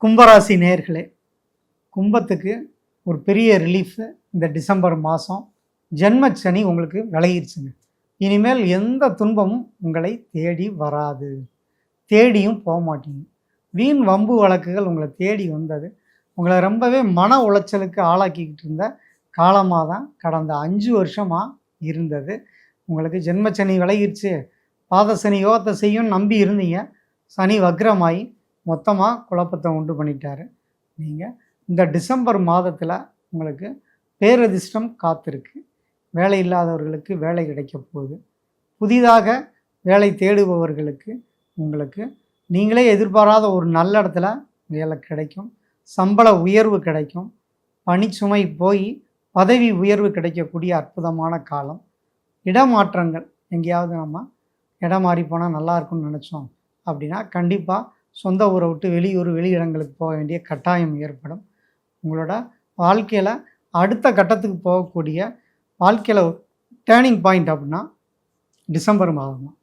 கும்பராசி நேயர்களே, கும்பத்துக்கு ஒரு பெரிய ரிலீஃப் இந்த டிசம்பர் மாதம். ஜென்மச்சனி உங்களுக்கு விலகிருச்சுங்க. இனிமேல் எந்த துன்பமும் உங்களை தேடி வராது, தேடியும் போக மாட்டீங்க. வீண் வம்பு வழக்குகள் உங்களை தேடி வந்தது உங்களை ரொம்பவே மன உளைச்சலுக்கு ஆளாக்கிக்கிட்டு இருந்த காலமாக தான் கடந்த 5 வருஷமாக இருந்தது. உங்களுக்கு ஜென்மச்சனி விலகிருச்சு, பாதசனி யோகத்தை செய்யும் நம்பி இருந்தீங்க. சனி வக்ரமாகி மொத்தமாக குழப்பத்தை உண்டு பண்ணிட்டாரு. நீங்கள் இந்த டிசம்பர் மாதத்தில் உங்களுக்கு பேரதிர்ஷ்டம் காத்திருக்கு. வேலை இல்லாதவர்களுக்கு வேலை கிடைக்க போகுது. புதிதாக வேலை தேடுபவர்களுக்கு உங்களுக்கு நீங்களே எதிர்பாராத ஒரு நல்ல இடத்துல வேலை கிடைக்கும். சம்பள உயர்வு கிடைக்கும். பணிச்சுமை போய் பதவி உயர்வு கிடைக்கக்கூடிய அற்புதமான காலம். இடமாற்றங்கள், எங்கேயாவது நம்ம இடம் மாறி போனால் நல்லா இருக்கும்னு நினச்சோம் அப்படின்னா கண்டிப்பாக சொந்த ஊரை விட்டு வெளியூர் வெளியிடங்களுக்கு போக வேண்டிய கட்டாயம் ஏற்படும். உங்களோட வாழ்க்கையில் அடுத்த கட்டத்துக்கு போகக்கூடிய வாழ்க்கையில் டேர்னிங் பாயிண்ட் அப்படின்னா டிசம்பர் மாதம் தான்.